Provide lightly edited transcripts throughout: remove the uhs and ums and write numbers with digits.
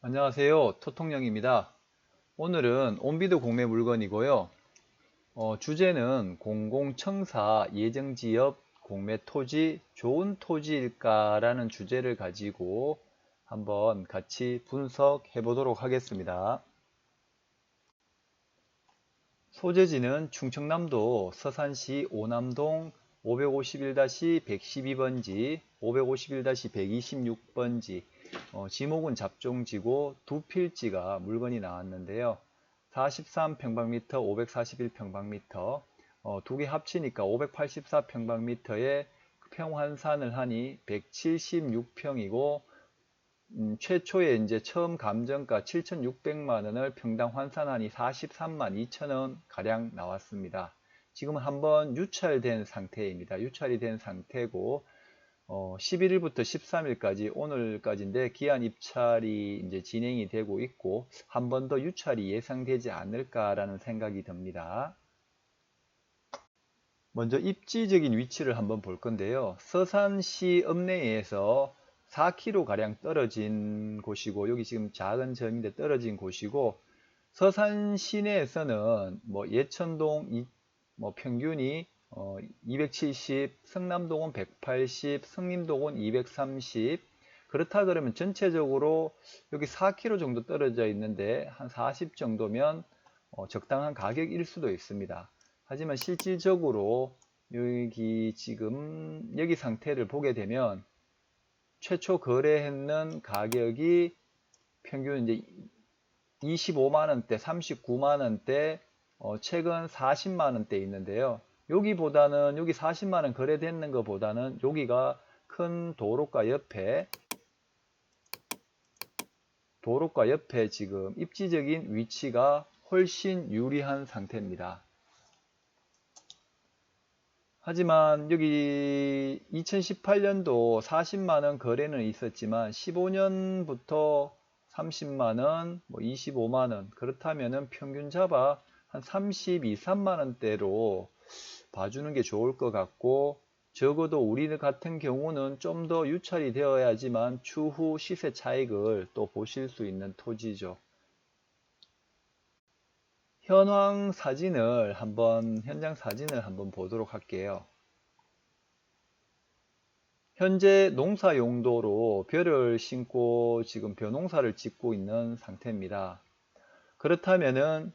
안녕하세요. 토통령입니다. 오늘은 온비도 공매 물건이고요. 주제는 공공청사 예정지역 공매 토지 좋은 토지일까라는 주제를 가지고 한번 같이 분석해 보도록 하겠습니다. 소재지는 충청남도 서산시 오남동 551-112번지, 551-126번지, 지목은 잡종지고 두 필지가 물건이 나왔는데요. 43평방미터, 541평방미터, 두 개 합치니까 584평방미터에 평환산을 하니 176평이고, 최초에 이제 처음 감정가 7,600만 원을 평당 환산하니 43만 2천 원 가량 나왔습니다. 지금은 한번 유찰된 상태입니다. 유찰이 된 상태고 11일부터 13일까지 오늘까지인데 기한 입찰이 이제 진행이 되고 있고 한 번 더 유찰이 예상되지 않을까라는 생각이 듭니다. 먼저 입지적인 위치를 한번 볼 건데요. 서산시 읍내에서 4km 가량 떨어진 곳이고 여기 지금 작은 점인데 떨어진 곳이고 서산 시내에서는 뭐 예천동 평균이 270, 성남동은 180, 성림동은 230. 그렇다 그러면 전체적으로 여기 4km 정도 떨어져 있는데 한 40 정도면 적당한 가격일 수도 있습니다. 하지만 실질적으로 여기 지금 여기 상태를 보게 되면 최초 거래했는 가격이 평균 이제 25만원대, 39만원대, 최근 40만원대 있는데요. 여기보다는 여기 40만원 거래되는 것보다는 여기가 큰 도로가 옆에 지금 입지적인 위치가 훨씬 유리한 상태입니다. 하지만 여기 2018년도 40만원 거래는 있었지만 15년부터 30만원, 25만원 그렇다면은 평균 잡아 한 32, 3만원대로 봐주는 게 좋을 것 같고 적어도 우리 같은 경우는 좀 더 유찰이 되어야지만 추후 시세 차익을 또 보실 수 있는 토지죠. 현장 사진을 한번 보도록 할게요. 현재 농사 용도로 벼를 심고 지금 벼농사를 짓고 있는 상태입니다. 그렇다면은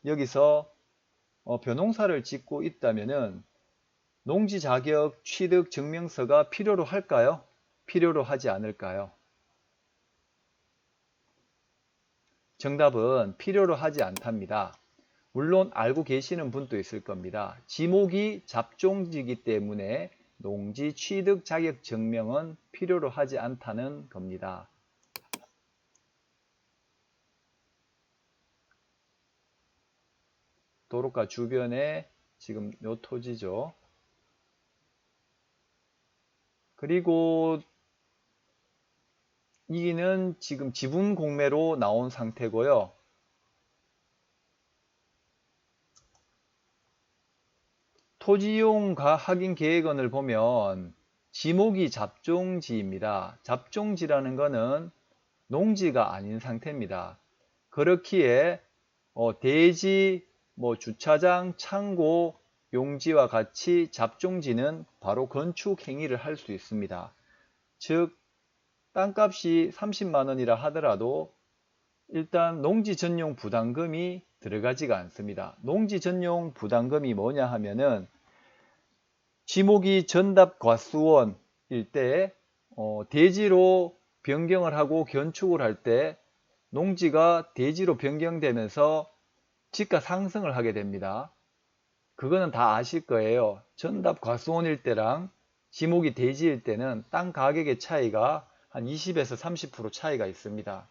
여기서 벼농사를 짓고 있다면은 농지 자격 취득 증명서가 필요로 할까요? 필요로 하지 않을까요? 정답은 필요로 하지 않답니다. 물론 알고 계시는 분도 있을 겁니다. 지목이 잡종지이기 때문에 농지 취득 자격 증명은 필요로 하지 않다는 겁니다. 도로가 주변에 지금 요 토지죠. 그리고 여기는 지금 지분 공매로 나온 상태고요. 토지이용 확인 계획원을 보면 지목이 잡종지입니다. 잡종지라는 것은 농지가 아닌 상태입니다. 그렇기에 대지, 주차장, 창고, 용지와 같이 잡종지는 바로 건축 행위를 할 수 있습니다. 즉 땅값이 30만원이라 하더라도 일단 농지 전용 부담금이 들어가지가 않습니다. 농지 전용 부담금이 뭐냐 하면은 지목이 전답 과수원일 때 대지로 변경을 하고 건축을 할 때 농지가 대지로 변경되면서 지가 상승을 하게 됩니다. 그거는 다 아실 거예요. 전답 과수원일 때랑 지목이 대지일 때는 땅 가격의 차이가 한 20에서 30% 차이가 있습니다.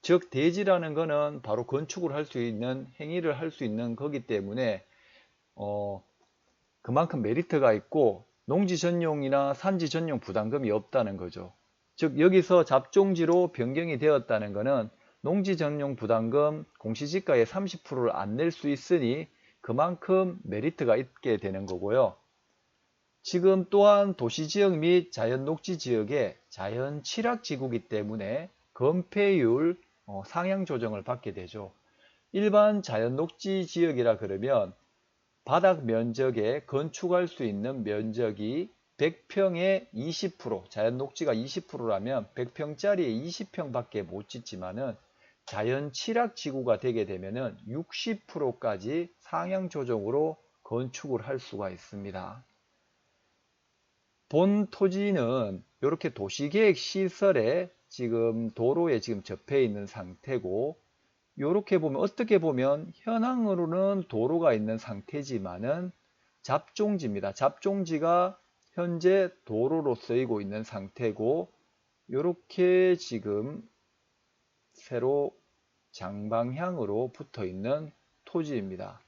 즉 대지라는 거는 바로 건축을 할 수 있는 행위를 할 수 있는 거기 때문에 그만큼 메리트가 있고 농지 전용이나 산지 전용 부담금이 없다는 거죠. 즉 여기서 잡종지로 변경이 되었다는 것은 농지 전용 부담금 공시지가의 30%를 안 낼 수 있으니 그만큼 메리트가 있게 되는 거고요. 지금 또한 도시지역 및 자연녹지지역의 자연취락지구이기 때문에 건폐율 상향 조정을 받게 되죠. 일반 자연 녹지 지역이라 그러면 바닥 면적에 건축할 수 있는 면적이 100평에 20%, 자연 녹지가 20%라면 100평짜리에 20평밖에 못 짓지만은 자연 취락 지구가 되게 되면은 60%까지 상향 조정으로 건축을 할 수가 있습니다. 본 토지는 이렇게 도시계획 시설에 지금 도로에 지금 접해 있는 상태고, 이렇게 보면 어떻게 보면 현황으로는 도로가 있는 상태지만은 잡종지입니다. 잡종지가 현재 도로로 쓰이고 있는 상태고, 이렇게 지금 세로 장방향으로 붙어 있는 토지입니다.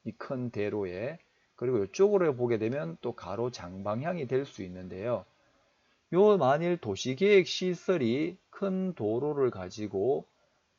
이 큰 대로에. 그리고 이쪽으로 보게 되면 또 가로 장방향이 될 수 있는데요. 요 만일 도시계획 시설이 큰 도로를 가지고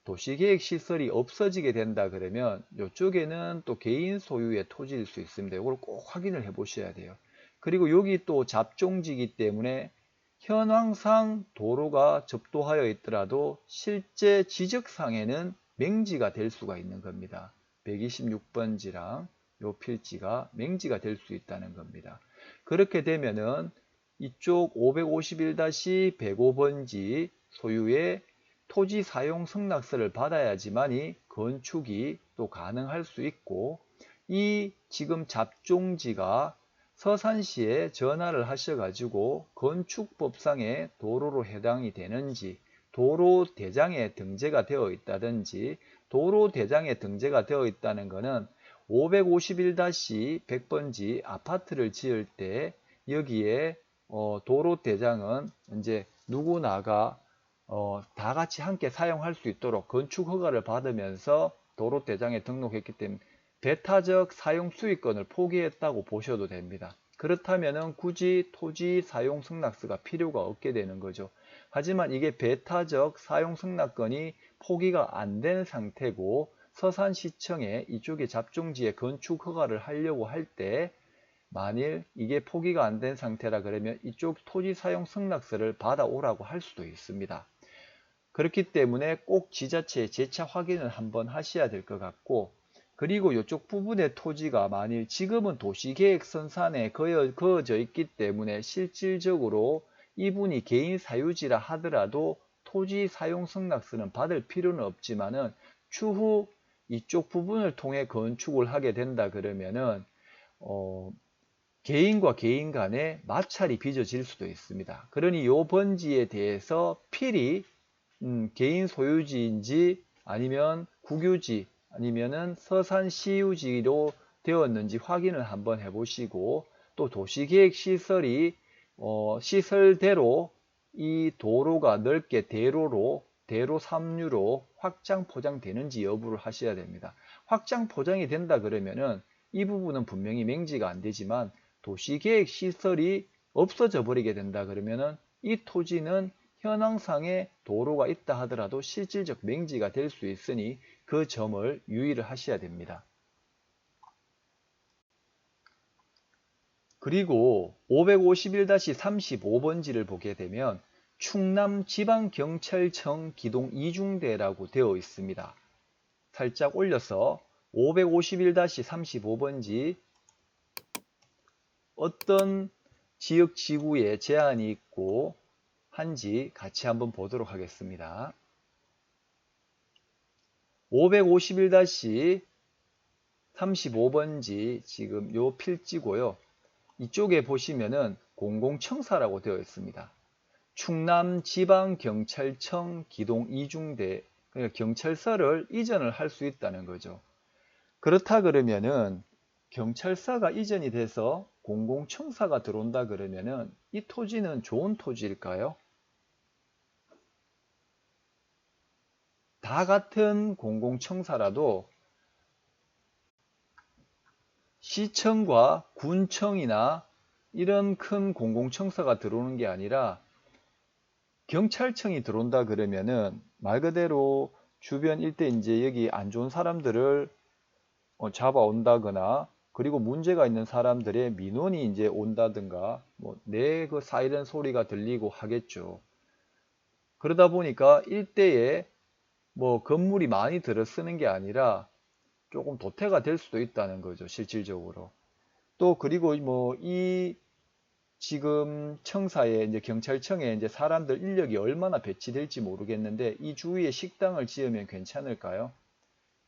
도시계획 시설이 없어지게 된다 그러면 이쪽에는 또 개인 소유의 토지일 수 있습니다. 이걸 꼭 확인을 해 보셔야 돼요. 그리고 여기 또 잡종지이기 때문에 현황상 도로가 접도하여 있더라도 실제 지적상에는 맹지가 될 수가 있는 겁니다. 126번지랑 요 필지가 맹지가 될 수 있다는 겁니다. 그렇게 되면은 이쪽 551-105번지 소유의 토지 사용 승낙서를 받아야지만이 건축이 또 가능할 수 있고, 이 지금 잡종지가 서산시에 전화를 하셔가지고 건축법상의 도로로 해당이 되는지, 도로대장에 등재가 되어 있다든지, 도로대장에 등재가 되어 있다는 것은 551-100번지 아파트를 지을 때 여기에 도로대장은 이제 누구나가 다 같이 함께 사용할 수 있도록 건축 허가를 받으면서 도로대장에 등록했기 때문에 배타적 사용 수익권을 포기했다고 보셔도 됩니다. 그렇다면 굳이 토지 사용 승낙서가 필요가 없게 되는 거죠. 하지만 이게 배타적 사용 승낙권이 포기가 안 된 상태고 서산시청에 이쪽에 잡종지에 건축 허가를 하려고 할 때 만일 이게 포기가 안 된 상태라 그러면 이쪽 토지 사용 승낙서를 받아오라고 할 수도 있습니다. 그렇기 때문에 꼭 지자체에 재차 확인을 한번 하셔야 될 것 같고, 그리고 이쪽 부분의 토지가 만일 지금은 도시계획선산에 그어져 있기 때문에 실질적으로 이분이 개인 사유지라 하더라도 토지 사용 승낙서는 받을 필요는 없지만은 추후 이쪽 부분을 통해 건축을 하게 된다 그러면은 개인과 개인 간에 마찰이 빚어질 수도 있습니다. 그러니 이 번지에 대해서 필히 개인 소유지인지 아니면 국유지 아니면은 서산시유지로 되었는지 확인을 한번 해보시고, 또 도시계획 시설이 시설대로 이 도로가 넓게 대로 3류로 확장 포장되는지 여부를 하셔야 됩니다. 확장 포장이 된다 그러면은 이 부분은 분명히 맹지가 안 되지만 도시계획 시설이 없어져 버리게 된다 그러면은 이 토지는 현황상에 도로가 있다 하더라도 실질적 맹지가 될 수 있으니 그 점을 유의를 하셔야 됩니다. 그리고 551-35번지를 보게 되면 충남지방경찰청 기동 이중대라고 되어 있습니다. 살짝 올려서 551-35번지 어떤 지역 지구에 제한이 있고 한지 같이 한번 보도록 하겠습니다. 551-35번지 지금 요 필지고요. 이쪽에 보시면은 공공청사라고 되어 있습니다. 충남지방경찰청 기동 이중대, 그러니까 경찰서를 이전을 할 수 있다는 거죠. 그렇다 그러면은 경찰서가 이전이 돼서 공공청사가 들어온다 그러면은 이 토지는 좋은 토지일까요? 다 같은 공공청사라도 시청과 군청이나 이런 큰 공공청사가 들어오는 게 아니라 경찰청이 들어온다 그러면은 말 그대로 주변 일대 이제 여기 안 좋은 사람들을 잡아온다거나, 그리고 문제가 있는 사람들의 민원이 이제 온다든가 뭐 내 그 사이렌 소리가 들리고 하겠죠. 그러다 보니까 일대에 뭐 건물이 많이 들어 쓰는 게 아니라 조금 도태가 될 수도 있다는 거죠, 실질적으로. 또 그리고 뭐 이 지금 청사에 이제 경찰청에 이제 사람들 인력이 얼마나 배치될지 모르겠는데 이 주위에 식당을 지으면 괜찮을까요?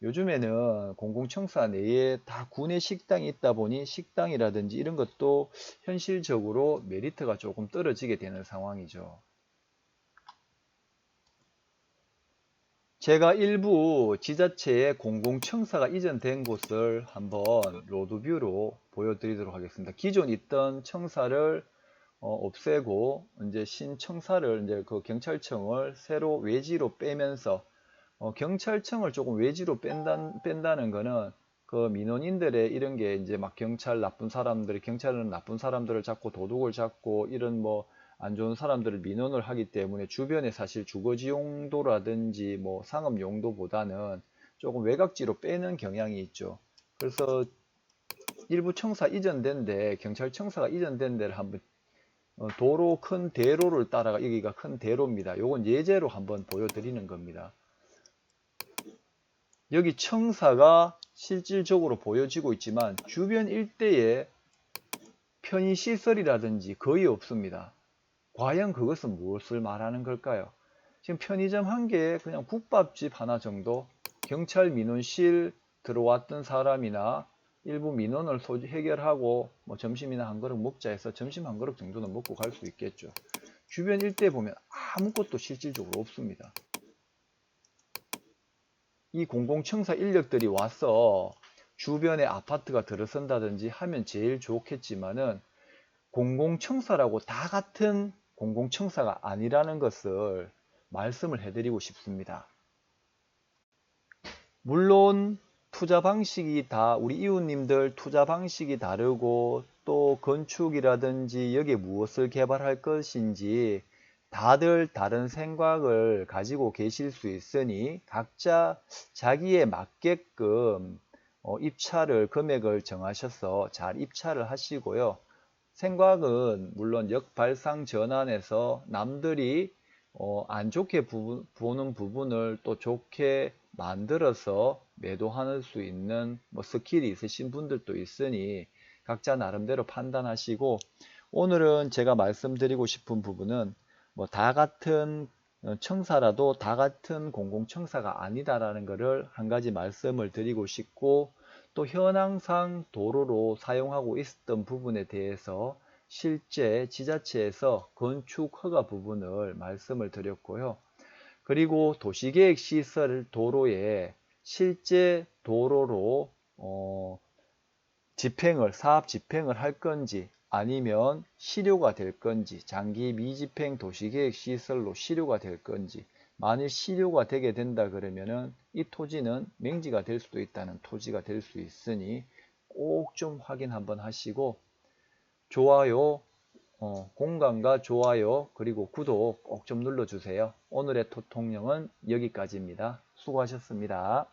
요즘에는 공공청사 내에 다 구내 식당이 있다 보니 식당이라든지 이런 것도 현실적으로 메리트가 조금 떨어지게 되는 상황이죠. 제가 일부 지자체의 공공청사가 이전된 곳을 한번 로드뷰로 보여드리도록 하겠습니다. 기존 있던 청사를 없애고 이제 신청사를 이제 그 경찰청을 새로 외지로 빼면서 경찰청을 조금 외지로 뺀다는 거는 그 민원인들의 이런 게 이제 막 경찰은 나쁜 사람들을 잡고 도둑을 잡고 이런 뭐 안 좋은 사람들을 민원을 하기 때문에 주변에 사실 주거지 용도라든지 뭐 상업 용도보다는 조금 외곽지로 빼는 경향이 있죠. 그래서 일부 청사 이전된 데 경찰청사가 이전된 데를 한번 도로 큰 대로를 따라가 여기가 큰 대로입니다. 요건 예제로 한번 보여드리는 겁니다. 여기 청사가 실질적으로 보여지고 있지만 주변 일대에 편의시설이라든지 거의 없습니다. 과연 그것은 무엇을 말하는 걸까요? 지금 편의점 한 개에 그냥 국밥집 하나 정도, 경찰 민원실 들어왔던 사람이나 일부 민원을 해결하고 뭐 점심이나 한 그릇 먹자 해서 점심 한 그릇 정도는 먹고 갈 수 있겠죠. 주변 일대에 보면 아무것도 실질적으로 없습니다. 이 공공청사 인력들이 와서 주변에 아파트가 들어선다든지 하면 제일 좋겠지만은 공공청사라고 다 같은 공공청사가 아니라는 것을 말씀을 해드리고 싶습니다. 물론 투자 방식이 우리 이웃님들 투자 방식이 다르고 또 건축이라든지 여기에 무엇을 개발할 것인지 다들 다른 생각을 가지고 계실 수 있으니 각자 자기에 맞게끔 입찰을 금액을 정하셔서 잘 입찰을 하시고요. 생각은 물론 역발상 전환해서 남들이 안 좋게 보는 부분을 또 좋게 만들어서 매도할 수 있는 뭐 스킬이 있으신 분들도 있으니 각자 나름대로 판단하시고, 오늘은 제가 말씀드리고 싶은 부분은 뭐 다 같은 청사라도 다 같은 공공청사가 아니다라는 것을 한 가지 말씀을 드리고 싶고, 또 현황상 도로로 사용하고 있었던 부분에 대해서 실제 지자체에서 건축 허가 부분을 말씀을 드렸고요. 그리고 도시계획시설 도로에 실제 도로로 사업 집행을 할 건지 아니면 실효가 될 건지, 장기 미집행 도시계획 시설로 실효가 될 건지, 만일 실효가 되게 된다 그러면은 이 토지는 맹지가 될 수도 있다는 토지가 될 수 있으니 꼭 좀 확인 한번 하시고, 좋아요, 공감과 좋아요 그리고 구독 꼭 좀 눌러주세요. 오늘의 토통령은 여기까지입니다. 수고하셨습니다.